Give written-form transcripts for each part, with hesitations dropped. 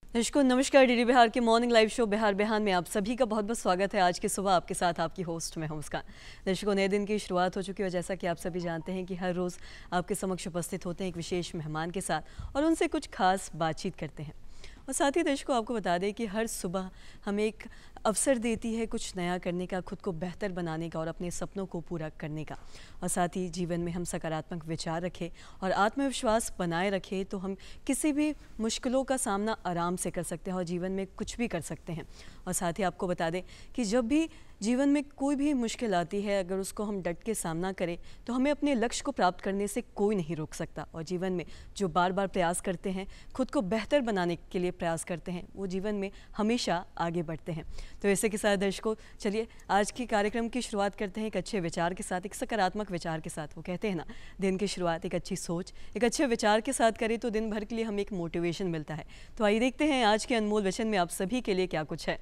दर्शकों नमस्कार। डीडी बिहार के मॉर्निंग लाइव शो बिहार बिहान में आप सभी का बहुत बहुत स्वागत है। आज की सुबह आपके साथ आपकी होस्ट मैं हूं मुस्कान। दर्शकों नए दिन की शुरुआत हो चुकी है और जैसा कि आप सभी जानते हैं कि हर रोज़ आपके समक्ष उपस्थित होते हैं एक विशेष मेहमान के साथ और उनसे कुछ खास बातचीत करते हैं। और साथ ही दर्शकों आपको बता दें कि हर सुबह हमें एक अवसर देती है कुछ नया करने का, खुद को बेहतर बनाने का और अपने सपनों को पूरा करने का। और साथ ही जीवन में हम सकारात्मक विचार रखें और आत्मविश्वास बनाए रखें तो हम किसी भी मुश्किलों का सामना आराम से कर सकते हैं और जीवन में कुछ भी कर सकते हैं। और साथ ही आपको बता दें कि जब भी जीवन में कोई भी मुश्किल आती है, अगर उसको हम डट के सामना करें तो हमें अपने लक्ष्य को प्राप्त करने से कोई नहीं रोक सकता। और जीवन में जो बार बार प्रयास करते हैं, खुद को बेहतर बनाने के लिए प्रयास करते हैं, वो जीवन में हमेशा आगे बढ़ते हैं। तो ऐसे के साथ दर्शकों चलिए आज के कार्यक्रम की शुरुआत करते हैं एक अच्छे विचार के साथ, एक सकारात्मक विचार के साथ। वो कहते हैं ना, दिन की शुरुआत एक अच्छी सोच, एक अच्छे विचार के साथ करें तो दिन भर के लिए हमें एक मोटिवेशन मिलता है। तो आइए देखते हैं आज के अनमोल वचन में आप सभी के लिए क्या कुछ है।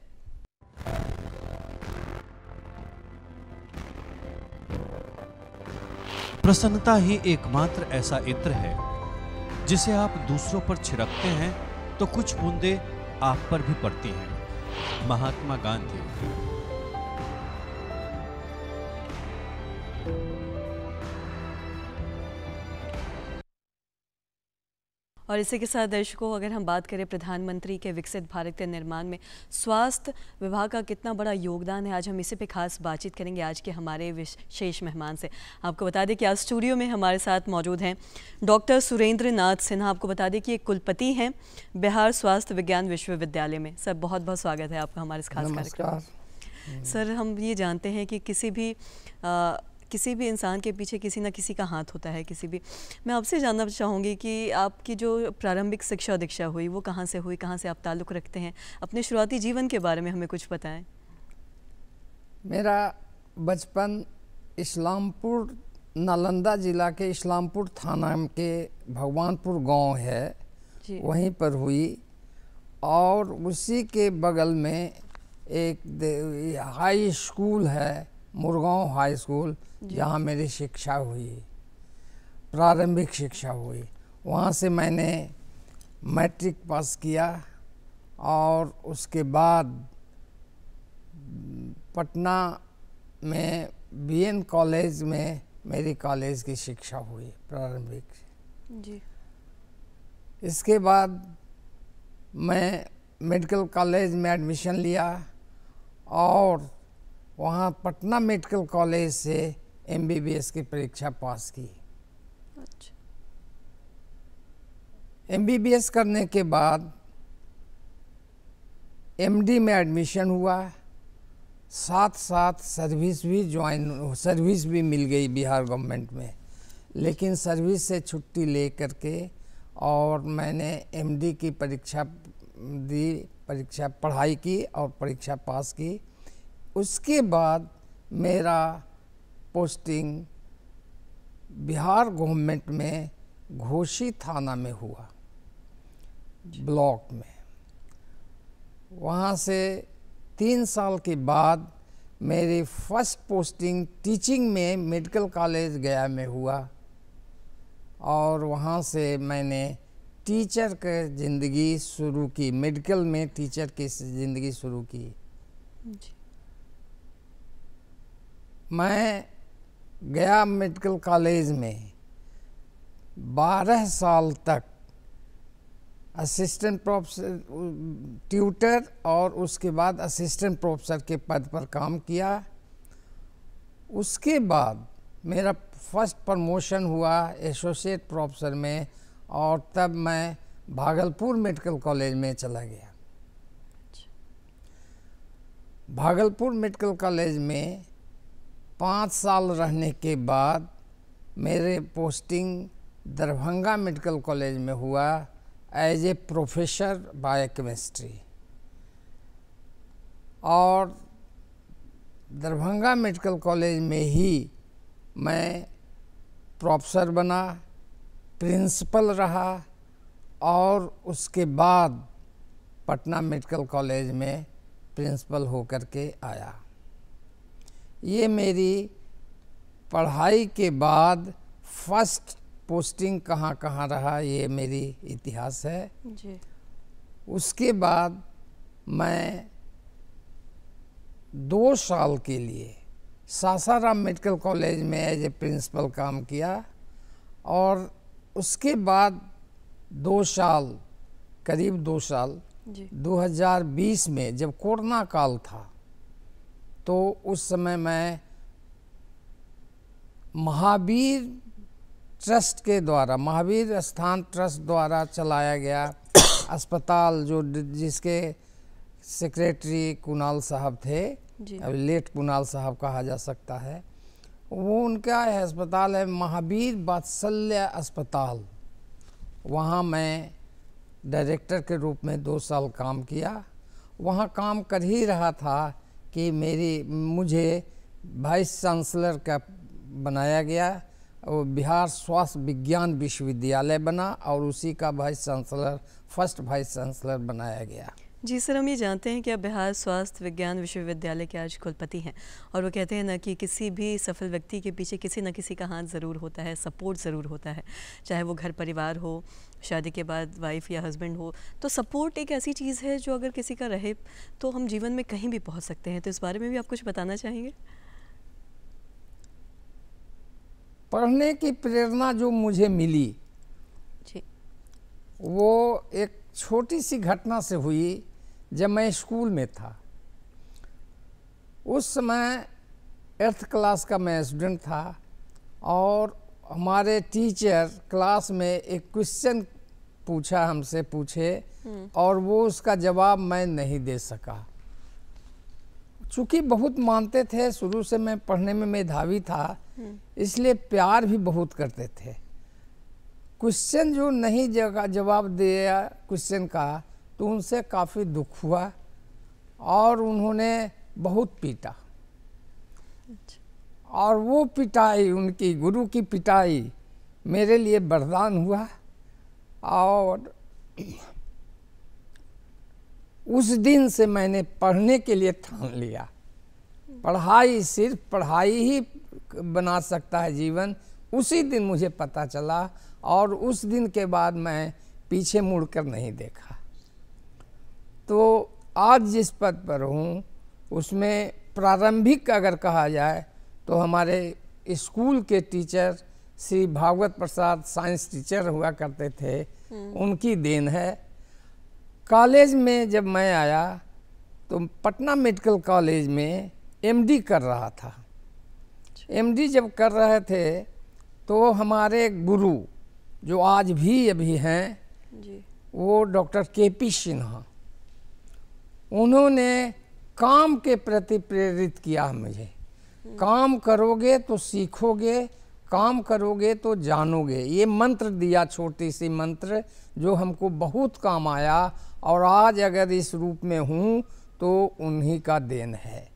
प्रसन्नता ही एकमात्र ऐसा इत्र है जिसे आप दूसरों पर छिड़कते हैं तो कुछ बूंदें आप पर भी पड़ती हैं। महात्मा गांधी। और इसी के साथ दर्शकों अगर हम बात करें प्रधानमंत्री के विकसित भारत के निर्माण में स्वास्थ्य विभाग का कितना बड़ा योगदान है, आज हम इसी पे खास बातचीत करेंगे आज के हमारे विशेष मेहमान से। आपको बता दें कि आज स्टूडियो में हमारे साथ मौजूद हैं डॉक्टर सुरेंद्र नाथ सिन्हा। आपको बता दें कि ये कुलपति हैं बिहार स्वास्थ्य विज्ञान विश्वविद्यालय में। सर बहुत बहुत स्वागत है आपका हमारे इस खास कार्यक्रम में। सर हम ये जानते हैं कि किसी भी इंसान के पीछे किसी ना किसी का हाथ होता है। मैं आपसे जानना चाहूँगी कि आपकी जो प्रारंभिक शिक्षा दीक्षा हुई वो कहाँ से हुई, कहाँ से आप ताल्लुक़ रखते हैं, अपने शुरुआती जीवन के बारे में हमें कुछ बताएं। मेरा बचपन इस्लामपुर, नालंदा ज़िला के इस्लामपुर थाना के भगवानपुर गांव है, वहीं पर हुई। और उसी के बगल में एक हाई स्कूल है, मुरगांव हाई स्कूल, जहाँ मेरी शिक्षा हुई, प्रारंभिक शिक्षा हुई। वहाँ से मैंने मैट्रिक पास किया और उसके बाद पटना में बीएन कॉलेज में मेरी कॉलेज की शिक्षा हुई प्रारंभिक जी। इसके बाद मैं मेडिकल कॉलेज में एडमिशन लिया और वहाँ पटना मेडिकल कॉलेज से एमबीबीएस की परीक्षा पास की। अच्छा। एमबीबीएस करने के बाद एमडी में एडमिशन हुआ, साथ साथ सर्विस भी मिल गई बिहार गवर्नमेंट में। लेकिन सर्विस से छुट्टी ले करके और मैंने एमडी की परीक्षा दी, पढ़ाई की और परीक्षा पास की। उसके बाद मेरा पोस्टिंग बिहार गवर्नमेंट में घोसी थाना में हुआ, ब्लॉक में। वहाँ से 3 साल के बाद मेरी फर्स्ट पोस्टिंग टीचिंग में मेडिकल कॉलेज गया में हुआ और वहाँ से मैंने टीचर की ज़िंदगी शुरू की, मेडिकल में टीचर की ज़िंदगी शुरू की जी। मैं गया मेडिकल कॉलेज में 12 साल तक असिस्टेंट प्रोफेसर, ट्यूटर और उसके बाद असिस्टेंट प्रोफेसर के पद पर काम किया। उसके बाद मेरा फर्स्ट प्रमोशन हुआ एसोसिएट प्रोफेसर में और तब मैं भागलपुर मेडिकल कॉलेज में चला गया। भागलपुर मेडिकल कॉलेज में 5 साल रहने के बाद मेरे पोस्टिंग दरभंगा मेडिकल कॉलेज में हुआ एज ए प्रोफेसर बायोकेमिस्ट्री। और दरभंगा मेडिकल कॉलेज में ही मैं प्रोफेसर बना, प्रिंसिपल रहा और उसके बाद पटना मेडिकल कॉलेज में प्रिंसिपल होकर के आया। ये मेरी पढ़ाई के बाद फर्स्ट पोस्टिंग कहाँ कहाँ रहा, ये मेरी इतिहास है जी। उसके बाद मैं 2 साल के लिए सासाराम मेडिकल कॉलेज में एज ए प्रिंसिपल काम किया और उसके बाद 2 साल, करीब 2 साल, जी 2020 में जब कोरोना काल था तो उस समय मैं महावीर ट्रस्ट के द्वारा, महावीर स्थान ट्रस्ट द्वारा चलाया गया अस्पताल, जो जिसके सेक्रेटरी कुणाल साहब थे, जी अभी लेट कुणाल साहब कहा जा सकता है, वो उनका अस्पताल है महावीर वात्सल्य अस्पताल। वहाँ मैं डायरेक्टर के रूप में 2 साल काम किया। वहाँ काम कर ही रहा था कि मुझे वाइस चांसलर का बनाया गया और बिहार स्वास्थ्य विज्ञान विश्वविद्यालय बना और उसी का vice chancellor, first vice chancellor बनाया गया। जी सर, हम ये जानते हैं कि आप बिहार स्वास्थ्य विज्ञान विश्वविद्यालय के आज कुलपति हैं और वो कहते हैं ना कि किसी भी सफल व्यक्ति के पीछे किसी न किसी का हाथ ज़रूर होता है, सपोर्ट ज़रूर होता है, चाहे वो घर परिवार हो, शादी के बाद वाइफ या हस्बैंड हो। तो सपोर्ट एक ऐसी चीज़ है जो अगर किसी का रहे तो हम जीवन में कहीं भी पहुंच सकते हैं। तो इस बारे में भी आप कुछ बताना चाहेंगे? पढ़ने की प्रेरणा जो मुझे मिली जी वो एक छोटी सी घटना से हुई। जब मैं स्कूल में था उस समय 8th क्लास का मैं स्टूडेंट था और हमारे टीचर क्लास में एक क्वेश्चन पूछे और वो उसका जवाब मैं नहीं दे सका। चूँकि बहुत मानते थे, शुरू से मैं पढ़ने में मेधावी था, इसलिए प्यार भी बहुत करते थे। क्वेश्चन जो नहीं जवाब दिया क्वेश्चन का तो उनसे काफ़ी दुख हुआ और उन्होंने बहुत पीटा। और वो पिटाई, उनकी गुरु की पिटाई मेरे लिए वरदान हुआ और उस दिन से मैंने पढ़ने के लिए ठान लिया। पढ़ाई, सिर्फ पढ़ाई ही बना सकता है जीवन, उसी दिन मुझे पता चला और उस दिन के बाद मैं पीछे मुड़कर नहीं देखा। तो आज जिस पद पर हूँ उसमें प्रारंभिक अगर कहा जाए तो हमारे स्कूल के टीचर श्री भागवत प्रसाद साइंस टीचर हुआ करते थे, उनकी देन है। कॉलेज में जब मैं आया तो पटना मेडिकल कॉलेज में एमडी कर रहा था। एमडी जब कर रहे थे तो हमारे गुरु जो आज भी अभी हैं जी वो डॉक्टर केपी सिन्हा, उन्होंने काम के प्रति प्रेरित किया मुझे। काम करोगे तो सीखोगे, काम करोगे तो जानोगे, ये मंत्र दिया, छोटी सी मंत्र जो हमको बहुत काम आया और आज अगर इस रूप में हूँ तो उन्हीं का देन है।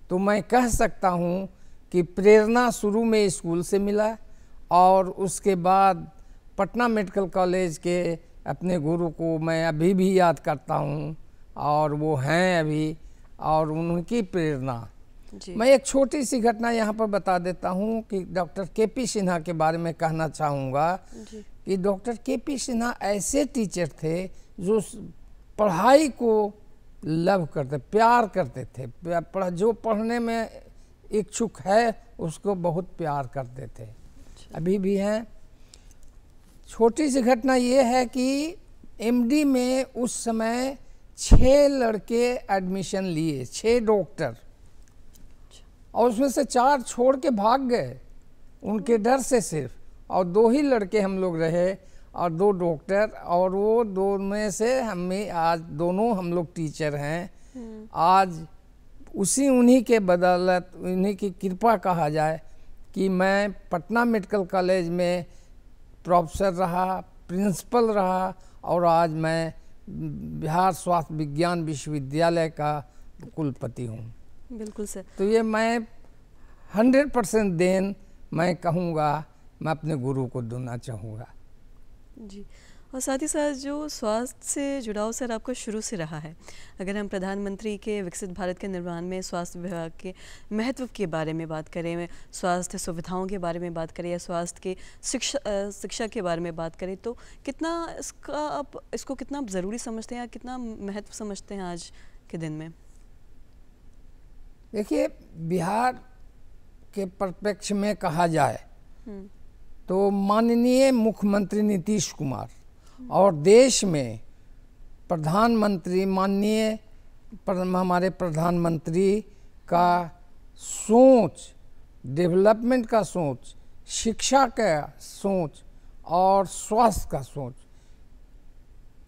तो मैं कह सकता हूँ कि प्रेरणा शुरू में स्कूल से मिला और उसके बाद पटना मेडिकल कॉलेज के अपने गुरु को मैं अभी भी याद करता हूँ और वो हैं अभी, और उनकी प्रेरणा। मैं एक छोटी सी घटना यहाँ पर बता देता हूँ कि डॉक्टर केपी सिन्हा के बारे में कहना चाहूँगा कि डॉक्टर केपी सिन्हा ऐसे टीचर थे जो पढ़ाई को लव करते, प्यार करते थे। जो पढ़ने में इच्छुक है उसको बहुत प्यार करते थे, अभी भी हैं। छोटी सी घटना ये है कि एमडी में उस समय 6 लड़के एडमिशन लिए, 6 डॉक्टर, और उसमें से 4 छोड़ के भाग गए उनके डर से सिर्फ, और 2 ही लड़के हम लोग रहे और 2 डॉक्टर, और वो 2 में से हमें आज दोनों हम लोग टीचर हैं। आज उन्हीं के बदौलत, उन्हीं की कृपा कहा जाए कि मैं पटना मेडिकल कॉलेज में प्रोफेसर रहा, प्रिंसिपल रहा और आज मैं बिहार स्वास्थ्य विज्ञान विश्वविद्यालय का कुलपति हूँ। बिल्कुल सर। तो ये मैं 100% देन मैं कहूँगा, मैं अपने गुरु को देना चाहूँगा। जी, और साथ ही साथ जो स्वास्थ्य से जुड़ाव सर आपका शुरू से रहा है, अगर हम प्रधानमंत्री के विकसित भारत के निर्माण में स्वास्थ्य विभाग के महत्व के बारे में बात करें, स्वास्थ्य सुविधाओं के बारे में बात करें या स्वास्थ्य के शिक्षा के बारे में बात करें, तो कितना इसका आप इसको कितना ज़रूरी समझते हैं या कितना महत्व समझते हैं आज के दिन में? देखिए, बिहार के परिप्रेक्ष्य में कहा जाए तो माननीय मुख्यमंत्री नीतीश कुमार और देश में प्रधानमंत्री माननीय हमारे प्रधानमंत्री का सोच, डेवलपमेंट का सोच, शिक्षा का सोच और स्वास्थ्य का सोच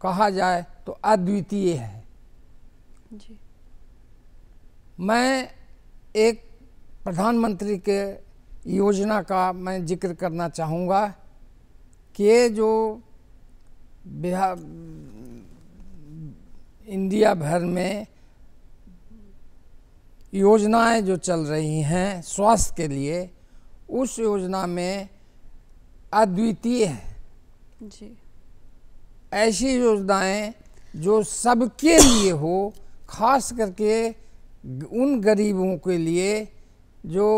कहा जाए तो अद्वितीय है जी। मैं एक प्रधानमंत्री के योजना का मैं जिक्र करना चाहूँगा कि ये जो बिहार इंडिया भर में योजनाएं जो चल रही हैं स्वास्थ्य के लिए, उस योजना में अद्वितीय है जी। ऐसी योजनाएं जो सबके लिए हो, खास करके उन गरीबों के लिए जो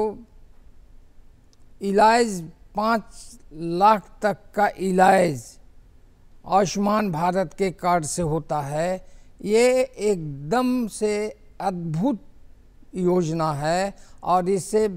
इलाज 5 लाख तक का इलाज आयुष्मान भारत के कार्ड से होता है। ये एकदम से अद्भुत योजना है और इससे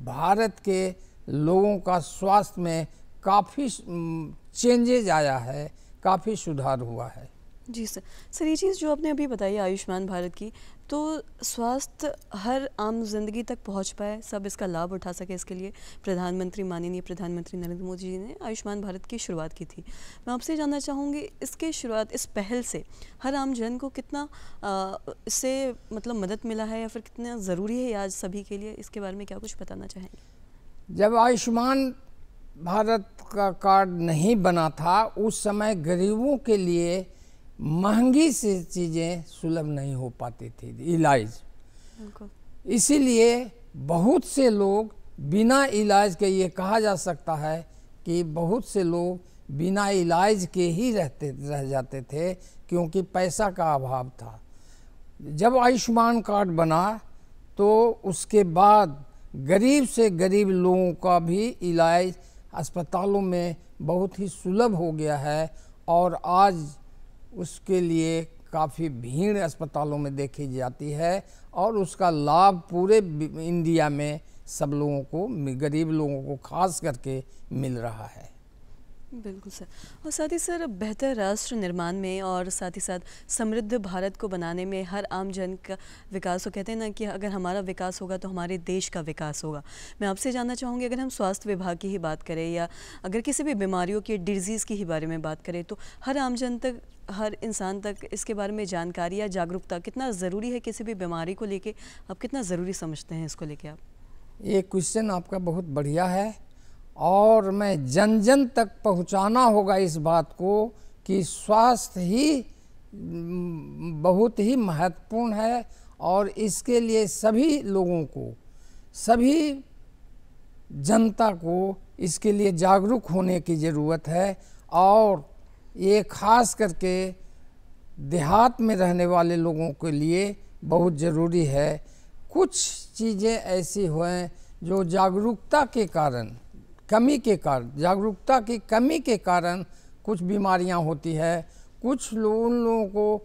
भारत के लोगों का स्वास्थ्य में काफ़ी चेंजेज आया है, काफ़ी सुधार हुआ है। जी सर। सर, ये चीज़ जो आपने अभी बताई आयुष्मान भारत की, तो स्वास्थ्य हर आम जिंदगी तक पहुंच पाए, सब इसका लाभ उठा सके, इसके लिए माननीय प्रधानमंत्री नरेंद्र मोदी जी ने आयुष्मान भारत की शुरुआत की थी। मैं आपसे जानना चाहूँगी, इसके शुरुआत, इस पहल से हर आम जन को कितना इससे मतलब मदद मिला है या फिर कितना ज़रूरी है आज सभी के लिए, इसके बारे में क्या कुछ बताना चाहेंगे? जब आयुष्मान भारत का कार्ड नहीं बना था, उस समय गरीबों के लिए महंगी से चीज़ें सुलभ नहीं हो पाती थी, इलाज। इसीलिए बहुत से लोग बिना इलाज के, ये कहा जा सकता है कि बहुत से लोग बिना इलाज के ही रह जाते थे, क्योंकि पैसा का अभाव था। जब आयुष्मान कार्ड बना तो उसके बाद गरीब से गरीब लोगों का भी इलाज अस्पतालों में बहुत ही सुलभ हो गया है और आज उसके लिए काफ़ी भीड़ अस्पतालों में देखी जाती है और उसका लाभ पूरे इंडिया में सब लोगों को, गरीब लोगों को खास करके मिल रहा है। बिल्कुल सर। और साथ ही सर, बेहतर राष्ट्र निर्माण में और साथ ही साथ समृद्ध भारत को बनाने में हर आम जन का विकास, तो कहते हैं ना कि अगर हमारा विकास होगा तो हमारे देश का विकास होगा। मैं आपसे जानना चाहूँगी, अगर हम स्वास्थ्य विभाग की ही बात करें या अगर किसी भी बीमारियों की, डिजीज़ की ही बारे में बात करें, तो हर आम जन तक, हर इंसान तक इसके बारे में जानकारी या जागरूकता कितना ज़रूरी है? किसी भी बीमारी को लेके आप कितना ज़रूरी समझते हैं इसको लेके आप? ये क्वेश्चन आपका बहुत बढ़िया है और मैं जन जन तक पहुंचाना होगा इस बात को कि स्वास्थ्य ही बहुत ही महत्वपूर्ण है और इसके लिए सभी लोगों को, सभी जनता को इसके लिए जागरूक होने की ज़रूरत है। और ये खास करके देहात में रहने वाले लोगों के लिए बहुत ज़रूरी है। कुछ चीज़ें ऐसी हुए जो जागरूकता के कारण, जागरूकता की कमी के कारण कुछ बीमारियां होती है, कुछ उन लोगों को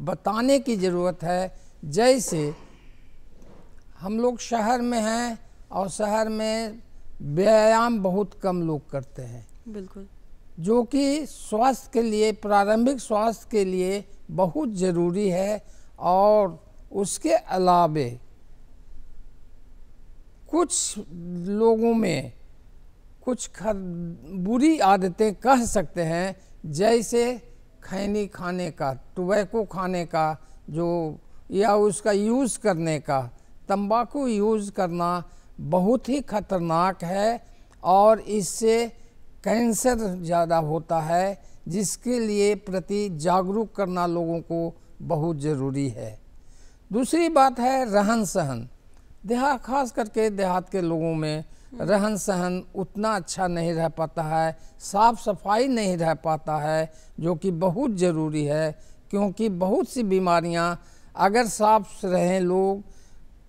बताने की ज़रूरत है। जैसे हम लोग शहर में हैं और शहर में व्यायाम बहुत कम लोग करते हैं, बिल्कुल, जो कि स्वास्थ्य के लिए, प्रारंभिक स्वास्थ्य के लिए बहुत ज़रूरी है। और उसके अलावे कुछ लोगों में कुछ बुरी आदतें कह सकते हैं, जैसे खैनी खाने का, टोबैको खाने का, जो या उसका यूज़ करने का, तंबाकू यूज़ करना बहुत ही खतरनाक है और इससे कैंसर ज़्यादा होता है, जिसके लिए प्रति जागरूक करना लोगों को बहुत ज़रूरी है। दूसरी बात है रहन सहन। खास करके देहात के लोगों में रहन सहन उतना अच्छा नहीं रह पाता है, साफ सफाई नहीं रह पाता है, जो कि बहुत ज़रूरी है। क्योंकि बहुत सी बीमारियां अगर साफ रहें लोग,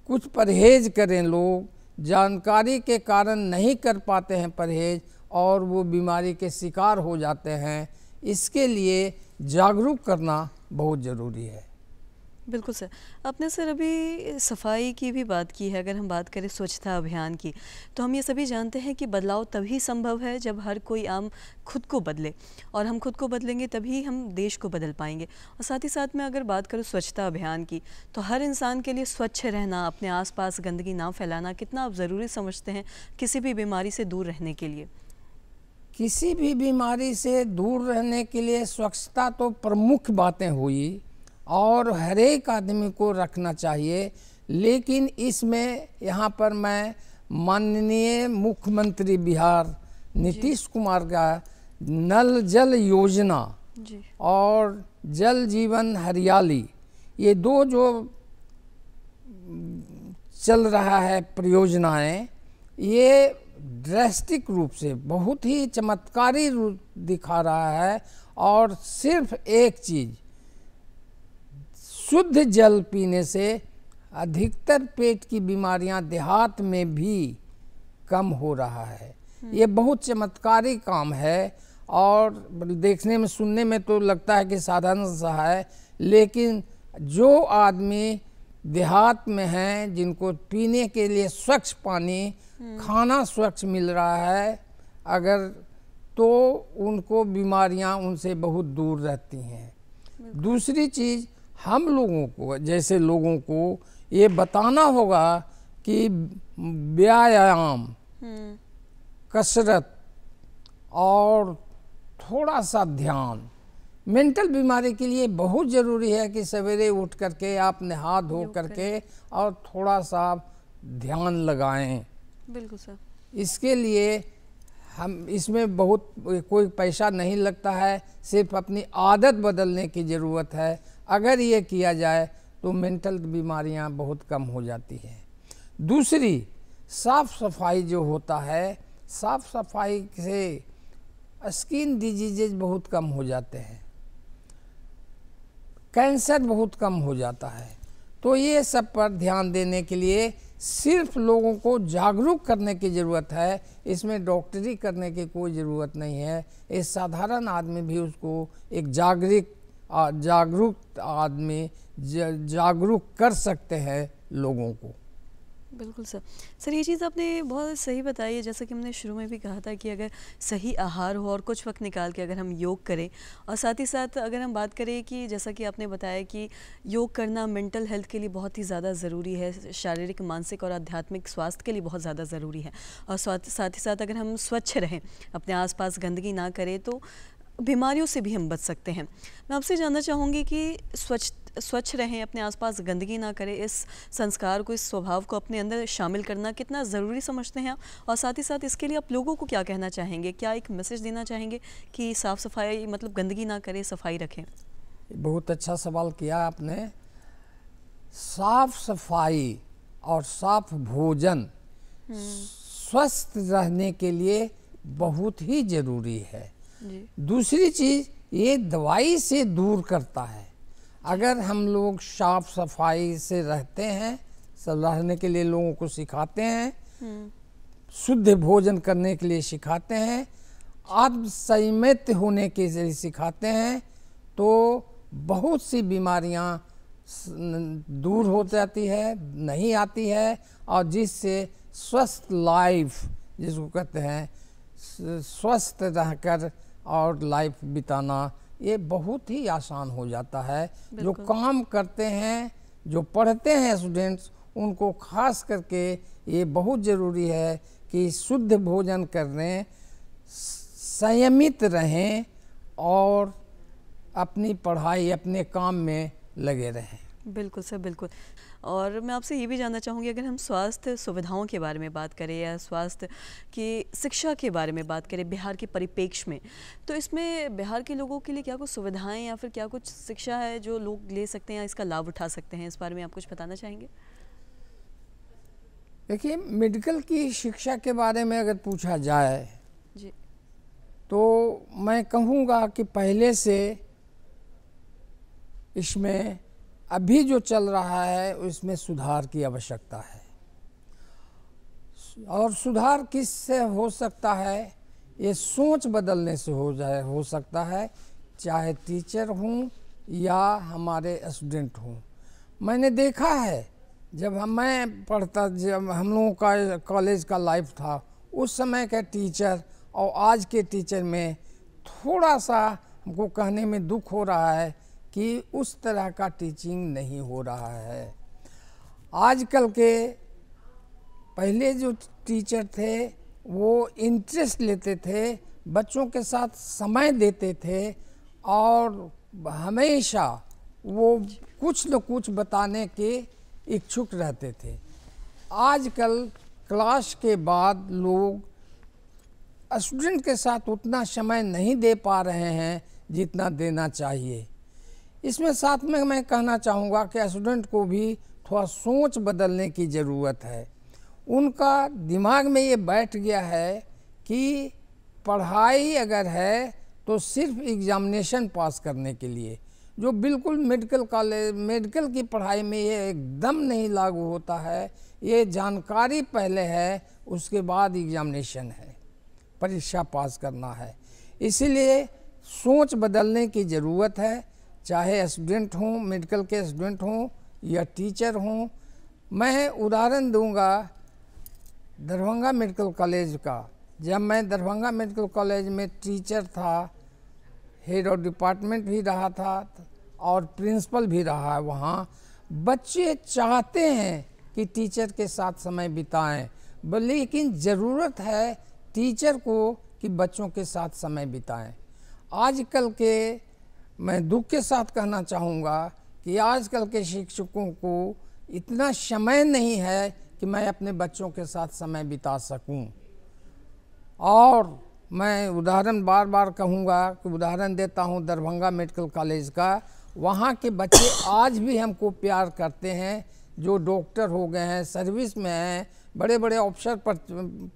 कुछ परहेज करें लोग, जानकारी के कारण नहीं कर पाते हैं परहेज और वो बीमारी के शिकार हो जाते हैं। इसके लिए जागरूक करना बहुत ज़रूरी है। बिल्कुल सर। आपने सर अभी सफाई की भी बात की है। अगर हम बात करें स्वच्छता अभियान की, तो हम ये सभी जानते हैं कि बदलाव तभी संभव है जब हर कोई आम खुद को बदले, और हम खुद को बदलेंगे तभी हम देश को बदल पाएंगे। और साथ ही साथ में अगर बात करूँ स्वच्छता अभियान की, तो हर इंसान के लिए स्वच्छ रहना, अपने आसपास गंदगी ना फैलाना कितना आप ज़रूरी समझते हैं किसी भी बीमारी से दूर रहने के लिए? किसी भी बीमारी से दूर रहने के लिए स्वच्छता तो प्रमुख बातें हुई और हर एक आदमी को रखना चाहिए। लेकिन इसमें यहाँ पर मैं माननीय मुख्यमंत्री बिहार नीतीश कुमार का नल जल योजना जी। और जल जीवन हरियाली, ये दो जो चल रहा है परियोजनाएं, ये ड्रास्टिक रूप से बहुत ही चमत्कारी रूप दिखा रहा है। और सिर्फ एक चीज़, शुद्ध जल पीने से अधिकतर पेट की बीमारियां देहात में भी कम हो रहा है। ये बहुत चमत्कारी काम है और देखने में सुनने में तो लगता है कि साधारण सा है, लेकिन जो आदमी देहात में हैं, जिनको पीने के लिए स्वच्छ पानी, खाना स्वच्छ मिल रहा है अगर, तो उनको बीमारियां उनसे बहुत दूर रहती हैं। दूसरी चीज़, हम लोगों को जैसे लोगों को ये बताना होगा कि व्यायाम, कसरत और थोड़ा सा ध्यान मेंटल बीमारी के लिए बहुत ज़रूरी है कि सवेरे उठ करके आप नहा धो करके और थोड़ा सा ध्यान लगाएं। बिल्कुल सर। इसके लिए हम इसमें बहुत कोई पैसा नहीं लगता है, सिर्फ अपनी आदत बदलने की ज़रूरत है। अगर ये किया जाए तो मेंटल बीमारियां बहुत कम हो जाती हैं। दूसरी, साफ़ सफाई जो होता है, साफ़ सफाई से स्किन डिजीजेज बहुत कम हो जाते हैं, कैंसर बहुत कम हो जाता है। तो ये सब पर ध्यान देने के लिए सिर्फ लोगों को जागरूक करने की ज़रूरत है। इसमें डॉक्टरी करने की कोई ज़रूरत नहीं है। एक साधारण आदमी भी उसको एक जागरूक आदमी जागरूक कर सकते हैं लोगों को। बिल्कुल सर। सर, ये चीज़ आपने बहुत सही बताई है। जैसा कि हमने शुरू में भी कहा था कि अगर सही आहार हो और कुछ वक्त निकाल के अगर हम योग करें, और साथ ही साथ अगर हम बात करें कि जैसा कि आपने बताया कि योग करना मेंटल हेल्थ के लिए बहुत ही ज़्यादा ज़रूरी है, शारीरिक, मानसिक और आध्यात्मिक स्वास्थ्य के लिए बहुत ज़्यादा ज़रूरी है। और साथ ही साथ अगर हम स्वच्छ रहें, अपने आसपास गंदगी ना करें, तो बीमारियों से भी हम बच सकते हैं। मैं आपसे जानना चाहूँगी कि स्वच्छ रहें, अपने आसपास गंदगी ना करें, इस संस्कार को, इस स्वभाव को अपने अंदर शामिल करना कितना ज़रूरी समझते हैं आप? और साथ ही साथ इसके लिए आप लोगों को क्या कहना चाहेंगे? क्या एक मैसेज देना चाहेंगे कि साफ़ सफाई, मतलब गंदगी ना करें, सफाई रखें? बहुत अच्छा सवाल किया आपने। साफ सफाई और साफ भोजन स्वस्थ रहने के लिए बहुत ही ज़रूरी है। दूसरी चीज़, ये दवाई से दूर करता है। अगर हम लोग साफ सफाई से रहते हैं, सब रहने के लिए लोगों को सिखाते हैं, शुद्ध भोजन करने के लिए सिखाते हैं, आत्म संयमित होने के लिए सिखाते हैं, तो बहुत सी बीमारियां दूर हो जाती है, नहीं आती है, और जिससे स्वस्थ लाइफ जिसको कहते हैं, स्वस्थ रहकर और लाइफ बिताना ये बहुत ही आसान हो जाता है। जो काम करते हैं, जो पढ़ते हैं स्टूडेंट्स, उनको खास करके ये बहुत ज़रूरी है कि शुद्ध भोजन करें, संयमित रहें और अपनी पढ़ाई, अपने काम में लगे रहें। बिल्कुल सर, बिल्कुल। और मैं आपसे ये भी जानना चाहूँगी, अगर हम स्वास्थ्य सुविधाओं के बारे में बात करें या स्वास्थ्य की शिक्षा के बारे में बात करें बिहार के परिप्रेक्ष्य में, तो इसमें बिहार के लोगों के लिए क्या कुछ सुविधाएं या फिर क्या कुछ शिक्षा है जो लोग ले सकते हैं या इसका लाभ उठा सकते हैं? इस बारे में आप कुछ बताना चाहेंगे? देखिए, मेडिकल की शिक्षा के बारे में अगर पूछा जाए जी। तो मैं कहूँगा कि पहले से इसमें अभी जो चल रहा है उसमें सुधार की आवश्यकता है। और सुधार किससे हो सकता है? ये सोच बदलने से हो सकता है, चाहे टीचर हूँ या हमारे स्टूडेंट हूँ। मैंने देखा है जब जब हम लोगों का कॉलेज का लाइफ था, उस समय के टीचर और आज के टीचर में थोड़ा सा हमको कहने में दुख हो रहा है कि उस तरह का टीचिंग नहीं हो रहा है। आजकल के पहले जो टीचर थे वो इंटरेस्ट लेते थे, बच्चों के साथ समय देते थे और हमेशा वो कुछ न कुछ बताने के इच्छुक रहते थे। आजकल क्लास के बाद लोग स्टूडेंट के साथ उतना समय नहीं दे पा रहे हैं जितना देना चाहिए। इसमें साथ में मैं कहना चाहूँगा कि स्टूडेंट को भी थोड़ा सोच बदलने की ज़रूरत है। उनका दिमाग में ये बैठ गया है कि पढ़ाई अगर है तो सिर्फ एग्जामिनेशन पास करने के लिए, जो बिल्कुल मेडिकल की पढ़ाई में ये एकदम नहीं लागू होता है। ये जानकारी पहले है, उसके बाद एग्जामिनेशन है, परीक्षा पास करना है। इसीलिए सोच बदलने की ज़रूरत है, चाहे स्टूडेंट हों, मेडिकल के स्टूडेंट हों या टीचर हों। मैं उदाहरण दूंगा दरभंगा मेडिकल कॉलेज का। जब मैं दरभंगा मेडिकल कॉलेज में टीचर था, हेड ऑफ डिपार्टमेंट भी रहा था और प्रिंसिपल भी रहा है, वहाँ बच्चे चाहते हैं कि टीचर के साथ समय बिताएं, लेकिन ज़रूरत है टीचर को कि बच्चों के साथ समय बिताएं। आजकल के मैं दुख के साथ कहना चाहूँगा कि आजकल के शिक्षकों को इतना समय नहीं है कि मैं अपने बच्चों के साथ समय बिता सकूं। और मैं उदाहरण बार बार कहूँगा कि उदाहरण देता हूँ दरभंगा मेडिकल कॉलेज का। वहाँ के बच्चे आज भी हमको प्यार करते हैं, जो डॉक्टर हो गए हैं, सर्विस में हैं, बड़े बड़े अफसर पर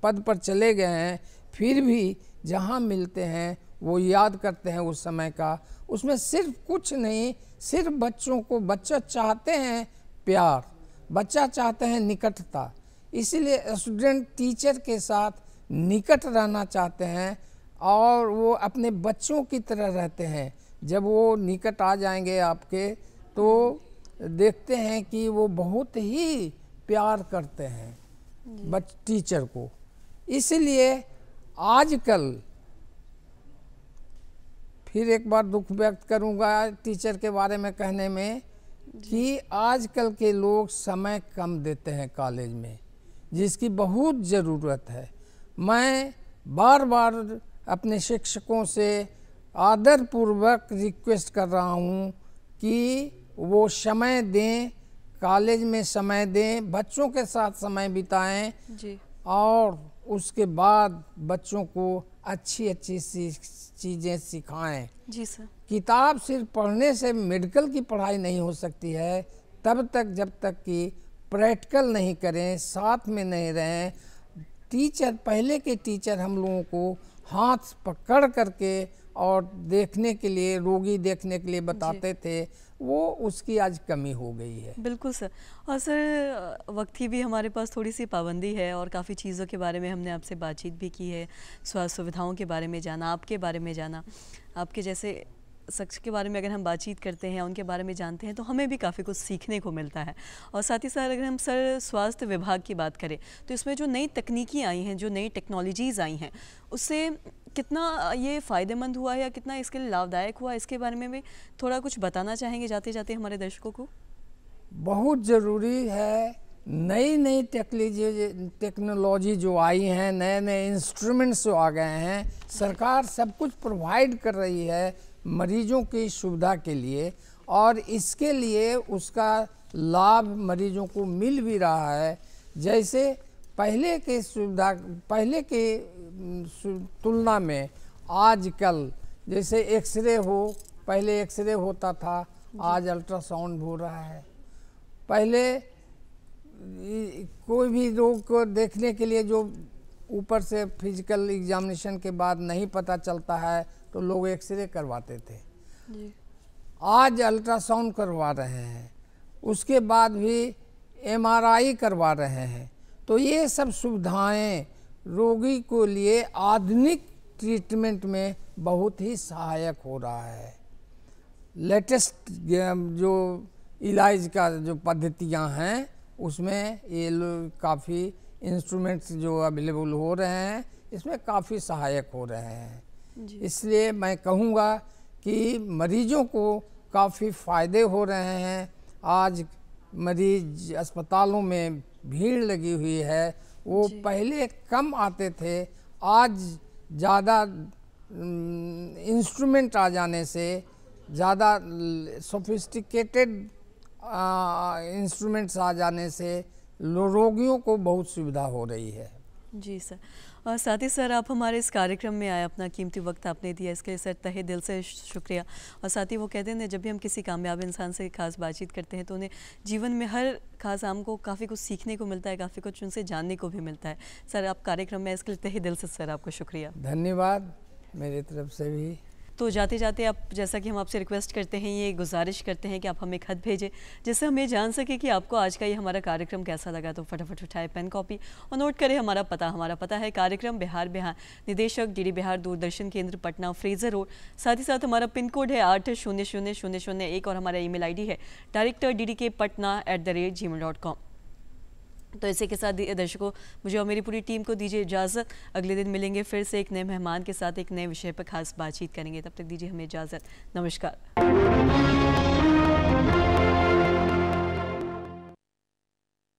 पद पर चले गए हैं, फिर भी जहाँ मिलते हैं वो याद करते हैं उस समय का। उसमें सिर्फ कुछ नहीं, सिर्फ बच्चों को, बच्चा चाहते हैं प्यार, बच्चा चाहते हैं निकटता। इसीलिए स्टूडेंट टीचर के साथ निकट रहना चाहते हैं और वो अपने बच्चों की तरह रहते हैं। जब वो निकट आ जाएंगे आपके तो देखते हैं कि वो बहुत ही प्यार करते हैं टीचर को। इसलिए आजकल फिर एक बार दुख व्यक्त करूंगा टीचर के बारे में कहने में कि आजकल के लोग समय कम देते हैं कॉलेज में, जिसकी बहुत ज़रूरत है। मैं बार बार अपने शिक्षकों से आदरपूर्वक रिक्वेस्ट कर रहा हूँ कि वो समय दें, कॉलेज में समय दें, बच्चों के साथ समय बिताएं जी। और उसके बाद बच्चों को अच्छी अच्छी चीज़ें सिखाएं। जी सर। किताब सिर्फ पढ़ने से मेडिकल की पढ़ाई नहीं हो सकती है तब तक जब तक कि प्रैक्टिकल नहीं करें, साथ में नहीं रहें। टीचर, पहले के टीचर हम लोगों को हाथ पकड़ करके और देखने के लिए, रोगी देखने के लिए बताते थे, वो उसकी आज कमी हो गई है। बिल्कुल सर। और सर वक्त की भी हमारे पास थोड़ी सी पाबंदी है और काफ़ी चीज़ों के बारे में हमने आपसे बातचीत भी की है, स्वास्थ्य सुविधाओं के बारे में जाना, आपके बारे में जाना, आपके जैसे शख्स के बारे में अगर हम बातचीत करते हैं, उनके बारे में जानते हैं तो हमें भी काफ़ी कुछ सीखने को मिलता है। और साथ ही साथ अगर हम सर स्वास्थ्य विभाग की बात करें तो इसमें जो नई तकनीकी आई हैं, जो नई टेक्नोलॉजीज़ आई हैं, उससे कितना ये फ़ायदेमंद हुआ है या कितना इसके लिए लाभदायक हुआ, इसके बारे में भी थोड़ा कुछ बताना चाहेंगे जाते जाते हमारे दर्शकों को? बहुत ज़रूरी है। नई नई टेक्नोलॉजी जो आई हैं, नए नए इंस्ट्रूमेंट्स जो आ गए हैं, सरकार सब कुछ प्रोवाइड कर रही है मरीजों की सुविधा के लिए, और इसके लिए उसका लाभ मरीजों को मिल भी रहा है। जैसे पहले के तुलना में आजकल जैसे एक्सरे हो, पहले एक्सरे होता था, आज अल्ट्रासाउंड हो रहा है। पहले कोई भी रोग को देखने के लिए जो ऊपर से फिजिकल एग्जामिनेशन के बाद नहीं पता चलता है तो लोग एक्सरे करवाते थे जी। आज अल्ट्रासाउंड करवा रहे हैं, उसके बाद भी एमआरआई करवा रहे हैं। तो ये सब सुविधाएं रोगी को लिए आधुनिक ट्रीटमेंट में बहुत ही सहायक हो रहा है। लेटेस्ट जो इलाज का जो पद्धतियां हैं उसमें ये काफ़ी इंस्ट्रूमेंट्स जो अवेलेबल हो रहे हैं इसमें काफ़ी सहायक हो रहे हैं। इसलिए मैं कहूँगा कि मरीजों को काफ़ी फ़ायदे हो रहे हैं। आज मरीज अस्पतालों में भीड़ लगी हुई है, वो पहले कम आते थे, आज ज़्यादा इंस्ट्रूमेंट आ जाने से, ज़्यादा सोफिस्टिकेटेड इंस्ट्रूमेंट्स आ जाने से रोगियों को बहुत सुविधा हो रही है। जी सर, और साथ ही सर आप हमारे इस कार्यक्रम में आए, अपना कीमती वक्त आपने दिया, इसके लिए सर तहे दिल से शुक्रिया। और साथ ही वो कहते हैं जब भी हम किसी कामयाब इंसान से खास बातचीत करते हैं तो उन्हें जीवन में हर खास हमको काफ़ी कुछ सीखने को मिलता है, काफ़ी कुछ उनसे जानने को भी मिलता है। सर आप कार्यक्रम में इसके लिए तहे दिल से सर आपको शुक्रिया। धन्यवाद मेरी तरफ से भी। तो जाते जाते आप, जैसा कि हम आपसे रिक्वेस्ट करते हैं, ये गुजारिश करते हैं कि आप हमें खत भेजें जिससे हम ये जान सकें कि आपको आज का ये हमारा कार्यक्रम कैसा लगा। तो फटाफट उठाए पेन कॉपी और नोट करें हमारा पता है कार्यक्रम बिहार बिहान, निदेशक DD बिहार, दूरदर्शन केंद्र पटना, फ्रेजर रोड। साथ ही साथ हमारा पिन कोड है 8000001 और हमारा email ID है director.ddkpatna@gmail.com। तो इसी के साथ दर्शकों मुझे और मेरी पूरी टीम को दीजिए इजाज़त। अगले दिन मिलेंगे फिर से एक नए मेहमान के साथ, एक नए विषय पर खास बातचीत करेंगे। तब तक दीजिए हमें इजाज़त। नमस्कार।